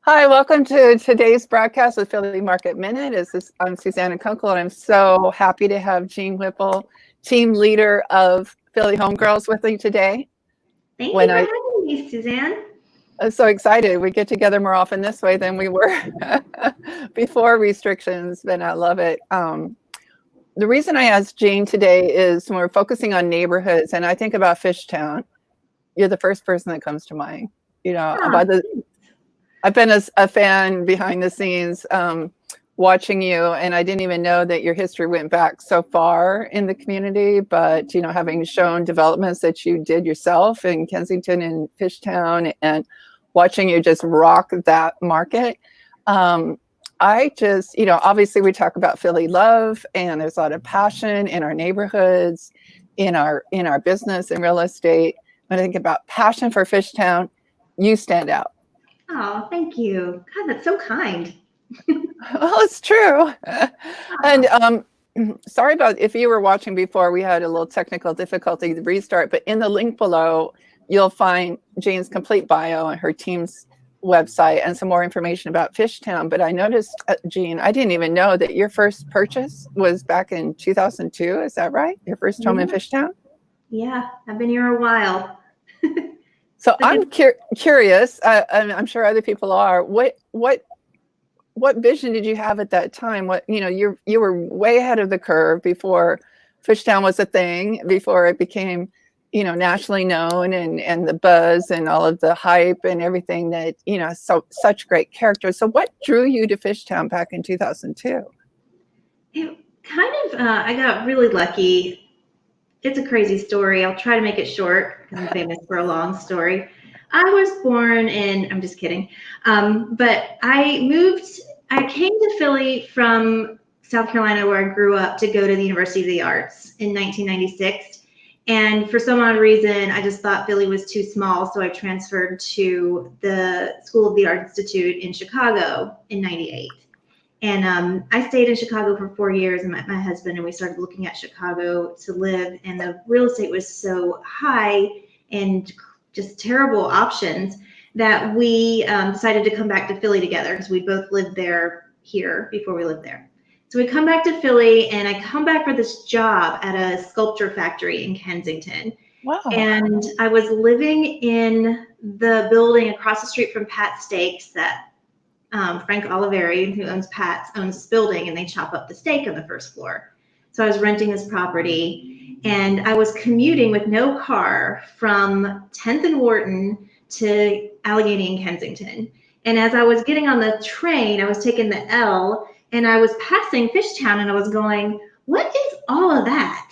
Hi, welcome to today's broadcast of Philly Market Minute. I'm Susanna Kunkel, and I'm so happy to have Jeanne Whipple, team leader of Philly Homegirls, with me today. Thank you for having me, Suzanne. I'm so excited. We get together more often this way than we were before restrictions, but I love it. The reason I asked Jeanne today is we're focusing on neighborhoods, and I think about Fishtown. You're the first person that comes to mind. I've been a fan behind the scenes watching you, and I didn't even know that your history went back so far in the community, but, having shown developments that you did yourself in Kensington and Fishtown and watching you just rock that market. Obviously we talk about Philly love, and there's a lot of passion in our neighborhoods, in our business and real estate. When I think about passion for Fishtown, you stand out. Oh, thank you. God, that's so kind. Well, it's true. And sorry about if you were watching before, we had a little technical difficulty to restart, but in the link below, you'll find Jeanne's complete bio on her team's website and some more information about Fishtown. But I noticed, Jeanne, I didn't even know that your first purchase was back in 2002. Is that right? Your first home in Fishtown? Yeah, I've been here a while. So I'm curious, and I'm sure other people are. What vision did you have at that time? You were way ahead of the curve before Fishtown was a thing, before it became, nationally known, and the buzz and all of the hype and everything that such great characters. So what drew you to Fishtown back in 2002? I got really lucky. It's a crazy story. I'll try to make it short because I'm famous for a long story. I was born in, I'm just kidding. But I came to Philly from South Carolina, where I grew up, to go to the University of the Arts in 1996. And for some odd reason, I just thought Philly was too small. So I transferred to the School of the Art Institute in Chicago in 98. And I stayed in Chicago for 4 years, and met my husband, and we started looking at Chicago to live. And the real estate was so high and just terrible options that we decided to come back to Philly together, because we both lived here before we lived there. So we come back to Philly, and I come back for this job at a sculpture factory in Kensington. Wow. And I was living in the building across the street from Pat Steaks that Frank Oliveri, who owns Pat's, owns this building, and they chop up the steak on the first floor. So I was renting this property, and I was commuting with no car from 10th and Wharton to Allegheny and Kensington. And as I was getting on the train, I was taking the L, and I was passing Fishtown, and I was going, what is all of that?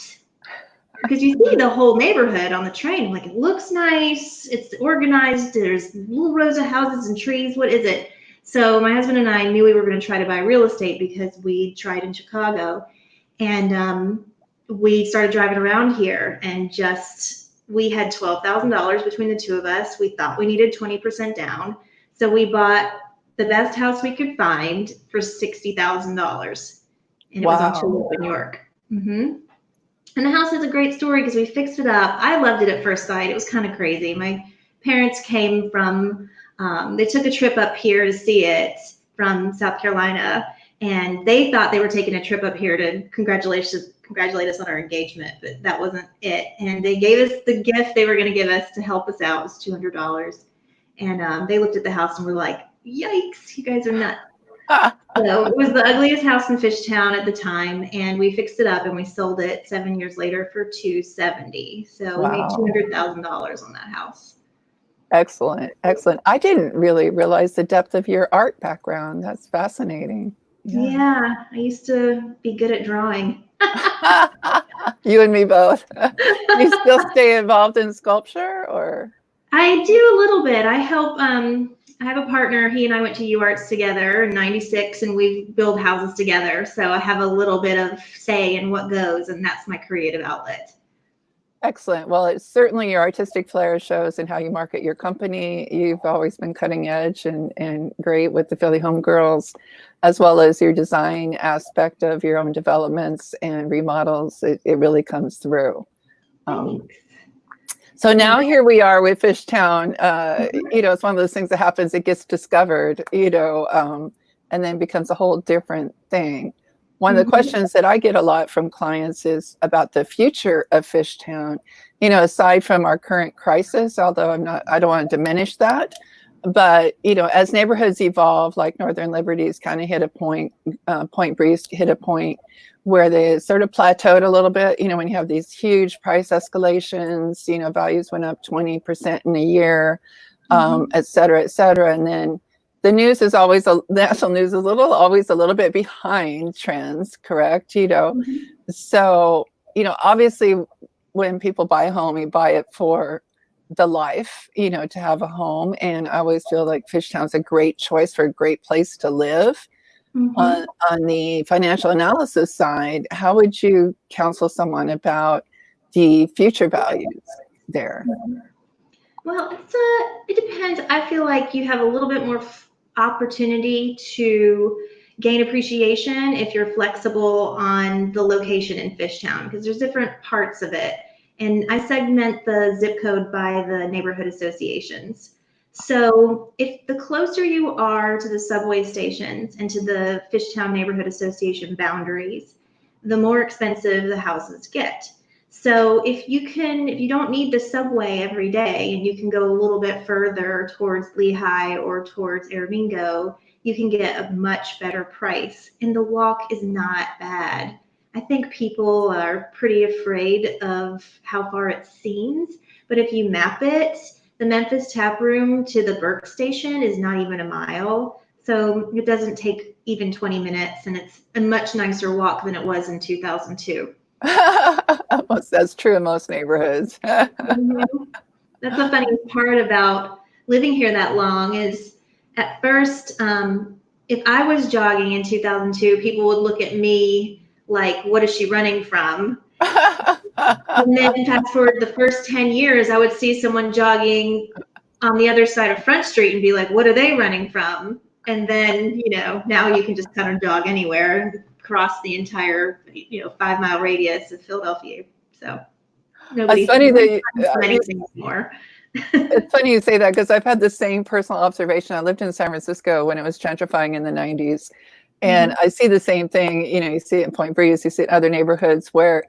Because you see the whole neighborhood on the train. Like, it looks nice, it's organized, there's little rows of houses and trees. What is it? So my husband and I knew we were going to try to buy real estate because we tried in Chicago. And we started driving around here, and we had $12,000 between the two of us. We thought we needed 20% down. So we bought the best house we could find for $60,000. And it was on Tulip in New York. Mm-hmm. And the house has a great story because we fixed it up. I loved it at first sight. It was kind of crazy. My parents came from, they took a trip up here to see it from South Carolina, and they thought they were taking a trip up here to congratulate us on our engagement, but that wasn't it. And they gave us the gift they were going to give us to help us out. It was $200. And they looked at the house and were like, yikes, you guys are nuts. So it was the ugliest house in Fishtown at the time, and we fixed it up and we sold it 7 years later for $270,000. So we made $200,000 on that house. Excellent. Excellent. I didn't really realize the depth of your art background. That's fascinating. Yeah, I used to be good at drawing. You and me both. You still stay involved in sculpture, or? I do a little bit. I help, I have a partner. He and I went to UArts together in 96, and we build houses together. So I have a little bit of say in what goes, and that's my creative outlet. Excellent. Well, it's certainly your artistic flair shows in how you market your company. You've always been cutting edge and great with the Philly Homegirls, as well as your design aspect of your own developments and remodels. It really comes through. So now here we are with Fishtown. It's one of those things that happens, it gets discovered, and then becomes a whole different thing. One of the questions that I get a lot from clients is about the future of Fishtown, aside from our current crisis, although I don't want to diminish that. But, as neighborhoods evolve, like Northern Liberties kind of hit a point, Point Breeze hit a point where they sort of plateaued a little bit, when you have these huge price escalations, values went up 20% in a year, et cetera, et cetera. And then the news is always, the national news is always a little bit behind trends, correct? So, obviously when people buy a home, you buy it for the life, to have a home. And I always feel like Fishtown's a great choice for a great place to live. On the financial analysis side, how would you counsel someone about the future values there? Well, it depends. I feel like you have a little bit more opportunity to gain appreciation if you're flexible on the location in Fishtown, because there's different parts of it. And I segment the zip code by the neighborhood associations. So if the closer you are to the subway stations and to the Fishtown Neighborhood Association boundaries, the more expensive the houses get. So if you don't need the subway every day and you can go a little bit further towards Lehigh or towards Aramingo, you can get a much better price. And the walk is not bad. I think people are pretty afraid of how far it seems, but if you map it, the Memphis Tap Room to the Burke Station is not even a mile. So it doesn't take even 20 minutes, and it's a much nicer walk than it was in 2002. That's true in most neighborhoods. That's the funniest part about living here that long is at first, if I was jogging in 2002, people would look at me like, what is she running from? And then fast forward the first 10 years, I would see someone jogging on the other side of Front Street and be like, what are they running from? And then, now you can just kind of jog anywhere, cross the entire, 5-mile radius of Philadelphia. So nobody's funny that anything anymore. It's funny you say that, because I've had the same personal observation. I lived in San Francisco when it was gentrifying in the 90s. And I see the same thing, you see it in Point Breeze, you see it in other neighborhoods where,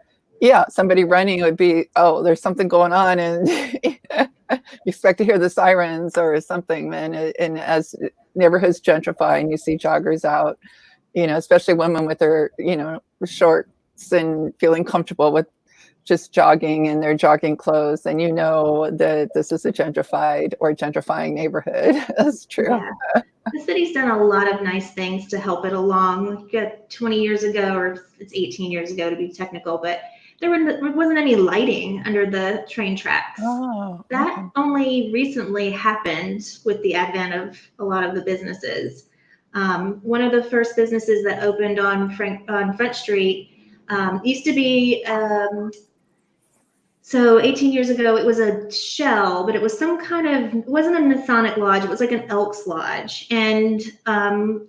somebody running would be, oh, there's something going on, and you expect to hear the sirens or something. And as neighborhoods gentrify and you see joggers out, especially women with their, shorts and feeling comfortable with just jogging in their jogging clothes, and that this is a gentrified or gentrifying neighborhood. That's true. Yeah. The city's done a lot of nice things to help it along. 20 years ago, or it's 18 years ago to be technical, but there wasn't any lighting under the train tracks. That only recently happened with the advent of a lot of the businesses. One of the first businesses that opened on Front Street used to be, so 18 years ago, it was a shell, but it was it wasn't a Masonic lodge, it was like an Elks Lodge. And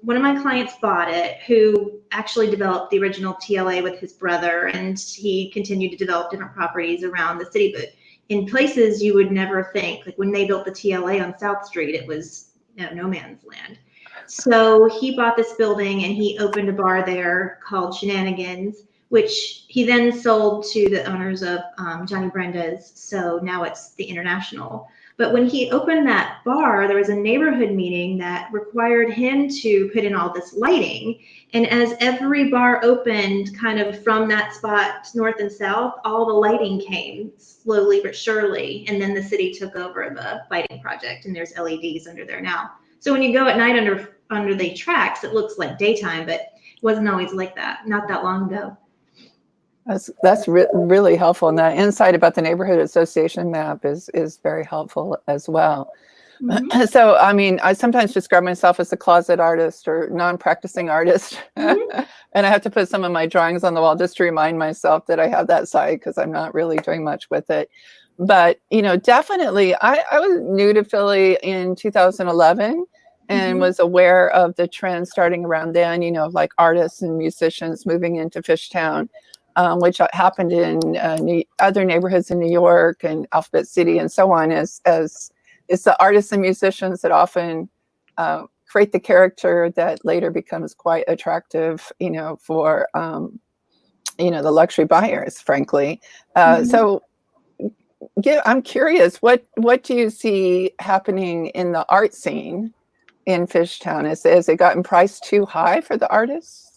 one of my clients bought it, who actually developed the original TLA with his brother, and he continued to develop different properties around the city, but in places you would never think. Like when they built the TLA on South Street, it was no man's land. So he bought this building and he opened a bar there called Shenanigans, which he then sold to the owners of Johnny Brenda's. So now it's the International. But when he opened that bar, there was a neighborhood meeting that required him to put in all this lighting. And as every bar opened kind of from that spot, north and south, all the lighting came slowly but surely. And then the city took over the lighting project, and there's LEDs under there now. So when you go at night under the tracks, it looks like daytime, but it wasn't always like that, not that long ago. That's really helpful, and that insight about the neighborhood association map is very helpful as well. So, I mean, I sometimes describe myself as a closet artist or non-practicing artist, and I have to put some of my drawings on the wall just to remind myself that I have that side, because I'm not really doing much with it. But definitely, I was new to Philly in 2011. And was aware of the trends starting around then, like artists and musicians moving into Fishtown. which happened in other neighborhoods in New York and Alphabet City and so on, as it's the artists and musicians that often create the character that later becomes quite attractive, for the luxury buyers, frankly. So I'm curious, what do you see happening in the art scene in Fishtown? Has it gotten priced too high for the artists?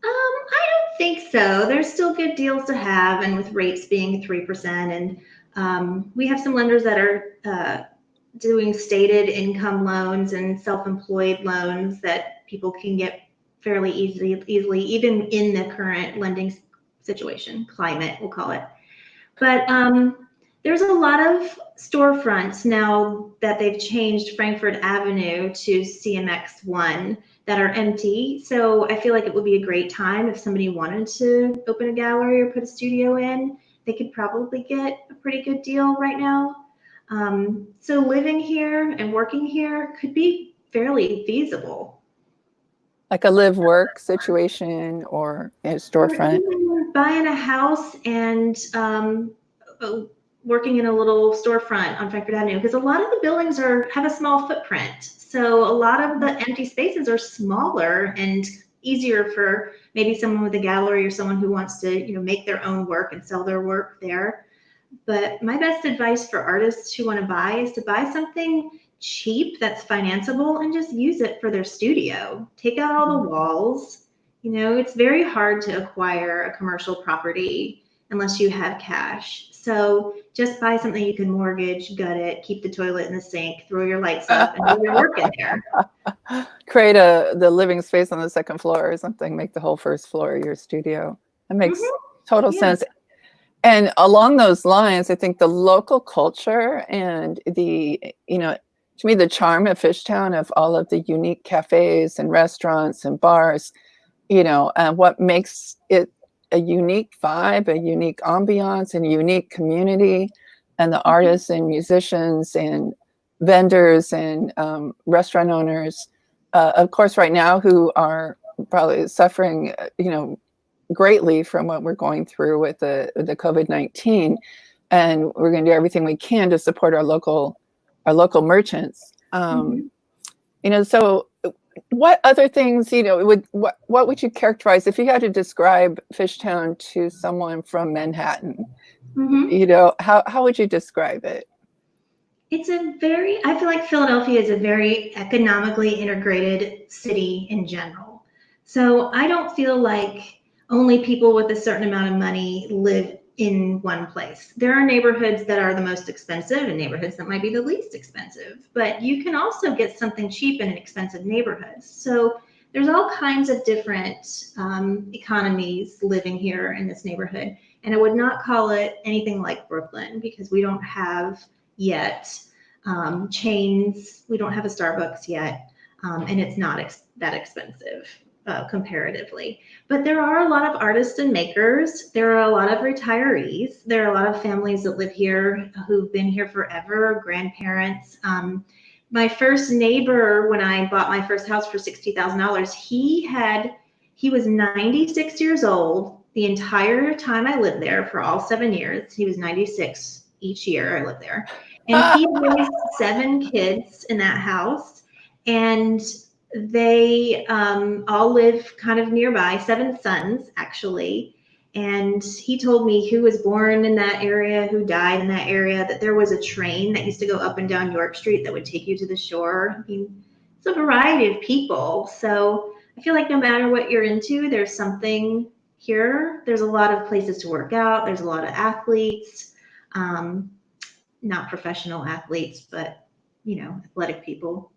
I don't think so. There's still good deals to have, and with rates being 3%, and we have some lenders that are doing stated income loans and self-employed loans that people can get fairly easily, even in the current lending situation, climate, we'll call it. But there's a lot of storefronts now that they've changed Frankfurt Avenue to CMX1 that are empty. So I feel like it would be a great time if somebody wanted to open a gallery or put a studio in. They could probably get a pretty good deal right now. So living here and working here could be fairly feasible. Like a live-work situation or a storefront? Or even buying a house and working in a little storefront on Frankfurt Avenue, because a lot of the buildings have a small footprint. So a lot of the empty spaces are smaller and easier for maybe someone with a gallery or someone who wants to, make their own work and sell their work there. But my best advice for artists who want to buy is to buy something cheap that's financeable and just use it for their studio. Take out all the walls. It's very hard to acquire a commercial property unless you have cash. So just buy something you can mortgage, gut it, keep the toilet in the sink, throw your lights up, and do your work in there. Create the living space on the second floor or something. Make the whole first floor your studio. That makes total sense. And along those lines, I think the local culture and to me, the charm of Fishtown, of all of the unique cafes and restaurants and bars, and what makes it a unique vibe, a unique ambiance, and a unique community, and the artists and musicians and vendors and restaurant owners, of course, right now, who are probably suffering, greatly from what we're going through with the COVID-19, and we're going to do everything we can to support our local merchants. So what other things, what would you characterize if you had to describe Fishtown to someone from Manhattan? How would you describe it? I feel like Philadelphia is a very economically integrated city in general. So I don't feel like only people with a certain amount of money live in one place. There are neighborhoods that are the most expensive and neighborhoods that might be the least expensive, but you can also get something cheap in an expensive neighborhood. So there's all kinds of different economies living here in this neighborhood. And I would not call it anything like Brooklyn, because we don't have yet chains. We don't have a Starbucks yet, and it's not that expensive comparatively. But there are a lot of artists and makers. There are a lot of retirees. There are a lot of families that live here who've been here forever, grandparents. My first neighbor, when I bought my first house for $60,000, he was 96 years old the entire time I lived there. For all 7 years, he was 96 each year I lived there. And he raised 7 kids in that house, and they all live kind of nearby, 7 sons actually. And he told me who was born in that area, who died in that area, that there was a train that used to go up and down York Street that would take you to the shore. I mean, it's a variety of people. So I feel like no matter what you're into, there's something here. There's a lot of places to work out. There's a lot of athletes, not professional athletes, but, athletic people.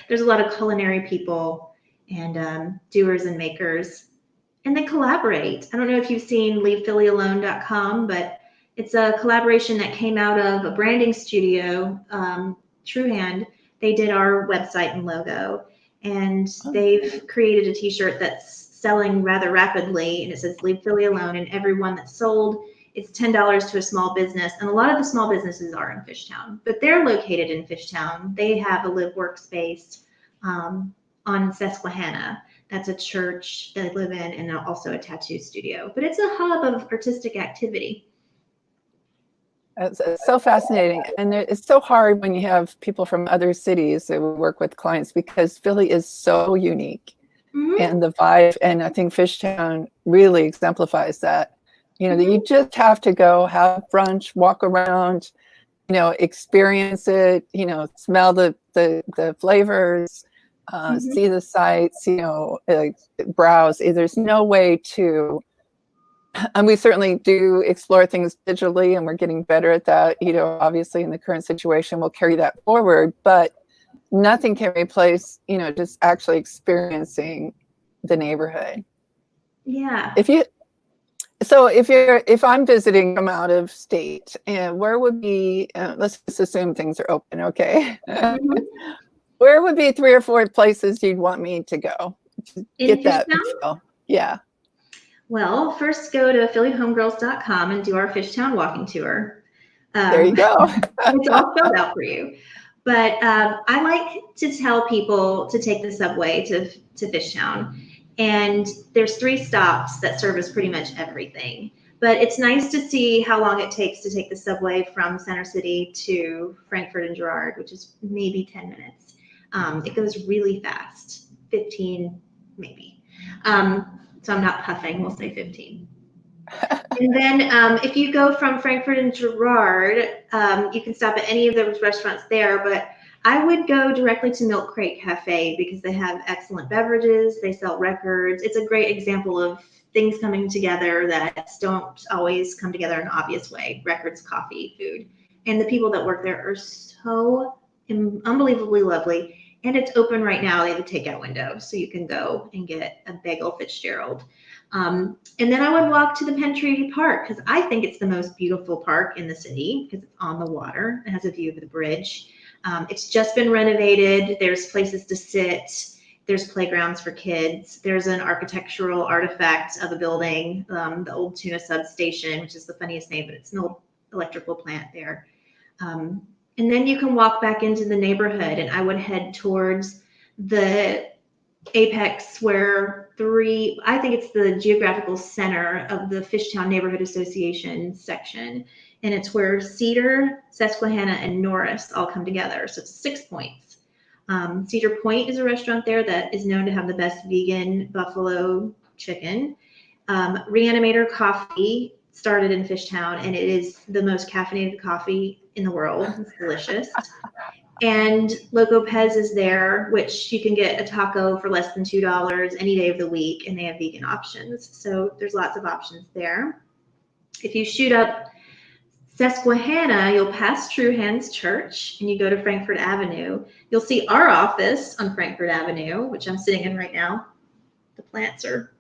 There's a lot of culinary people and doers and makers, and they collaborate. I don't know if you've seen leavephillyalone.com, but it's a collaboration that came out of a branding studio, True Hand. They did our website and logo, and they've created a t-shirt that's selling rather rapidly, and it says Leave Philly Alone, and every one that's sold, it's $10 to a small business. And a lot of the small businesses are in Fishtown, but they're located in Fishtown. They have a live workspace on Susquehanna That's a church that I live in, and also a tattoo studio. But it's a hub of artistic activity. It's so fascinating. And it's so hard when you have people from other cities that work with clients, because Philly is so unique. Mm-hmm. And the vibe, and I think Fishtown really exemplifies that. That you just have to go have brunch, walk around, experience it, smell the flavors, see the sights, browse. There's no way to, and we certainly do explore things digitally, and we're getting better at that. Obviously in the current situation, we'll carry that forward, but nothing can replace, just actually experiencing the neighborhood. Yeah. If I'm visiting from out of state, where would be, let's just assume things are open, okay? Where would be 3 or 4 places you'd want me to go to get that feel? Yeah. Well, first go to phillyhomegirls.com and do our Fishtown walking tour. There you go. It's all spelled out for you. But I like to tell people to take the subway to Fishtown. And there's 3 stops that service pretty much everything. But it's nice to see how long it takes to take the subway from Center City to Frankfurt and Girard, which is maybe 10 minutes. It goes really fast, 15 maybe. So I'm not puffing, we'll say 15. And then if you go from Frankfurt and Girard, you can stop at any of those restaurants there, but I would go directly to Milk Crate Cafe because they have excellent beverages, they sell records. It's a great example of things coming together that don't always come together in an obvious way: records, coffee, food. And the people that work there are so unbelievably lovely. And it's open right now. They have a takeout window, so you can go and get a bagel Fitzgerald. And then I would walk to the Penn Treaty Park because I think it's the most beautiful park in the city because it's on the water. It has a view of the bridge. It's just been renovated. There's places to sit. There's playgrounds for kids. There's an architectural artifact of a building, the old tuna substation, which is the funniest name, but it's an old electrical plant there. And then you can walk back into the neighborhood, and I would head towards the apex where I think it's the geographical center of the Fishtown Neighborhood Association section. And it's where Cedar, Susquehanna, and Norris all come together. So it's 6 points. Cedar Point is a restaurant there that is known to have the best vegan buffalo chicken. Reanimator Coffee started in Fishtown, and it is the most caffeinated coffee in the world. It's delicious. And Loco Pez is there, which you can get a taco for less than $2 any day of the week, and they have vegan options. So there's lots of options there. If you shoot up Susquehanna, you'll pass True Hands Church, and you go to Frankfurt Avenue. You'll see our office on Frankfurt Avenue, which I'm sitting in right now. The plants are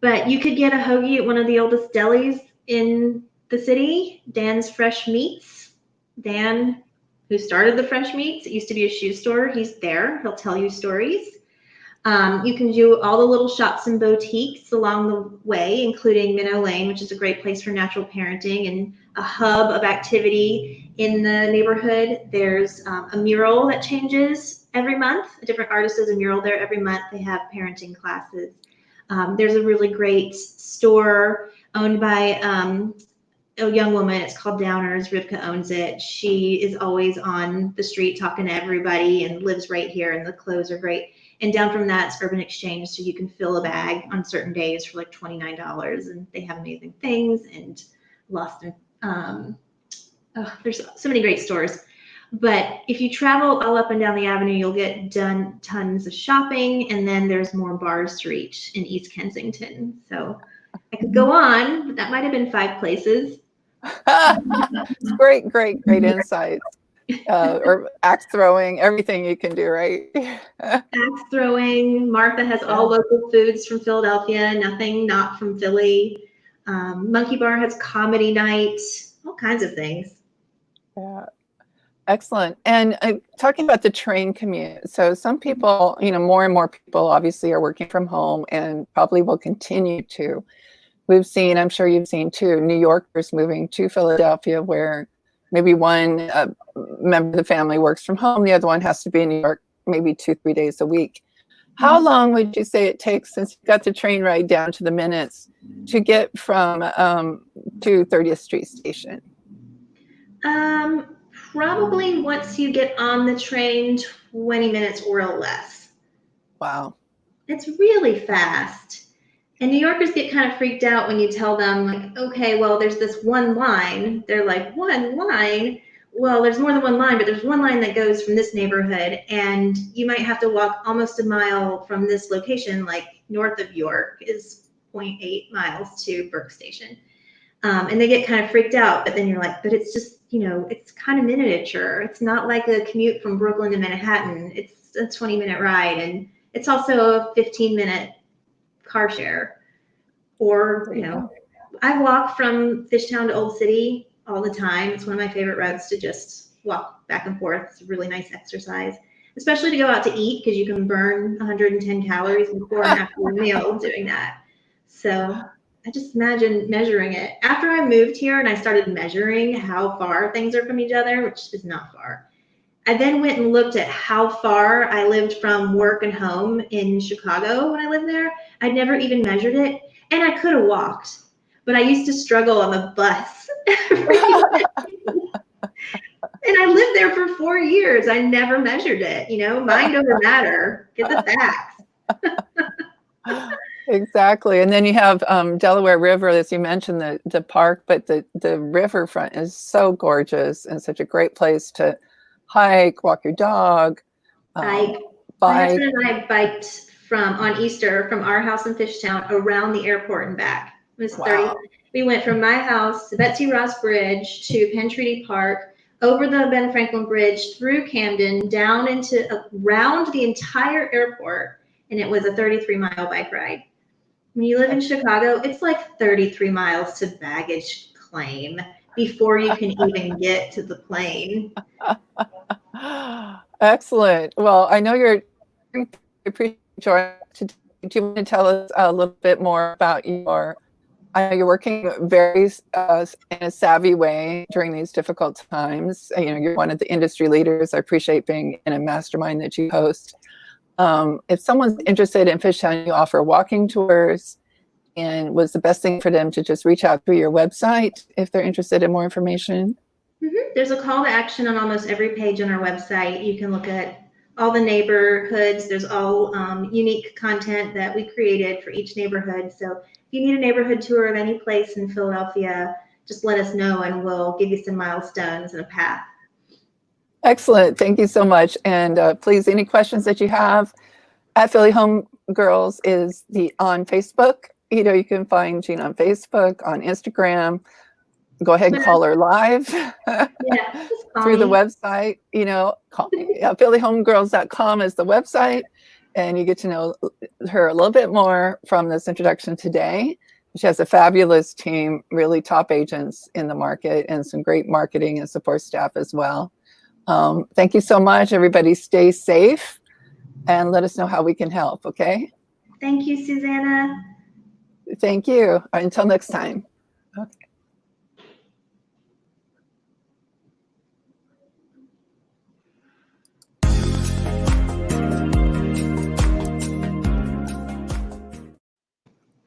but you could get a hoagie at one of the oldest delis in the city, Dan's Fresh Meats. Dan, who started the Fresh Meats, it used to be a shoe store. He's there. He'll tell you stories. You can do all the little shops and boutiques along the way, including Minnow Lane, which is a great place for natural parenting and a hub of activity in the neighborhood. There's a mural that changes every month. A different artist does a mural there every month. They have parenting classes. There's a really great store owned by a young woman. It's called Downers. Rivka owns it. She is always on the street talking to everybody and lives right here, and the clothes are great. And down from that, it's Urban Exchange, so you can fill a bag on certain days for like $29, and they have amazing things. And Lost and there's so many great stores. But if you travel all up and down the avenue, you'll get done tons of shopping, and then there's more bars to reach in East Kensington. So I could go on, but that might have been 5 places. Great insights. Or axe throwing, everything you can do, right? Axe throwing. Martha has all local foods from Philadelphia, nothing not from Philly. Monkey Bar has comedy night, all kinds of things. Yeah. Excellent. And talking about the train commute, so some people, more and more people obviously are working from home and probably will continue to. We've seen, I'm sure you've seen too, New Yorkers moving to Philadelphia where maybe one member of the family works from home, the other one has to be in New York maybe 2-3 days a week. How long would you say it takes, since you got the train ride down to the minutes, to get from to 30th Street Station? Probably once you get on the train, 20 minutes or less. Wow. It's really fast. And New Yorkers get kind of freaked out when you tell them, like, okay, well, there's this one line. They're like, one line? Well, there's more than one line, but there's one line that goes from this neighborhood, and you might have to walk almost a mile from this location, like north of York is 0.8 miles to Burke Station. And they get kind of freaked out, but then you're like, but it's just, it's kind of miniature. It's not like a commute from Brooklyn to Manhattan. It's a 20-minute ride, and it's also a 15-minute car share. Or, I walk from Fishtown to Old City all the time. It's one of my favorite routes to just walk back and forth. It's a really nice exercise, especially to go out to eat, because you can burn 110 calories before and after your meal doing that. So I just imagine measuring it. After I moved here and I started measuring how far things are from each other, which is not far, I then went and looked at how far I lived from work and home in Chicago when I lived there. I'd never even measured it, and I could have walked, but I used to struggle on the bus. And I lived there for 4 years. I never measured it. Mind over matter. Get the facts. Exactly. And then you have Delaware River, as you mentioned, the park, but the riverfront is so gorgeous and such a great place to hike, walk your dog, bike. My husband and I biked on Easter from our house in Fishtown around the airport and back. It was 30. We went from my house to Betsy Ross Bridge to Penn Treaty Park, over the Ben Franklin Bridge, through Camden, down around the entire airport, and it was a 33-mile bike ride. When you live in Chicago, it's like 33 miles to baggage claim before you can even get to the plane. Excellent. Well, I know you're appreciate. Do you want to tell us a little bit more about I know you're working very in a savvy way during these difficult times. You're one of the industry leaders. I appreciate being in a mastermind that you host. If someone's interested in Fishtown, you offer walking tours, and was the best thing for them to just reach out through your website if they're interested in more information? Mm-hmm. There's a call to action on almost every page on our website. You can look at all the neighborhoods. There's all unique content that we created for each neighborhood. So if you need a neighborhood tour of any place in Philadelphia, just let us know and we'll give you some milestones and a path. Excellent. Thank you so much. And please, any questions that you have, at Philly Home Girls is on Facebook. You can find Jeanne on Facebook, on Instagram. Go ahead and call her live through the website. Call me. PhillyHomeGirls.com is the website, and you get to know her a little bit more from this introduction today. She has a fabulous team, really top agents in the market, and some great marketing and support staff as well. Thank you so much. Everybody stay safe and let us know how we can help, okay? Thank you, Susanna. Thank you. Until next time. Okay.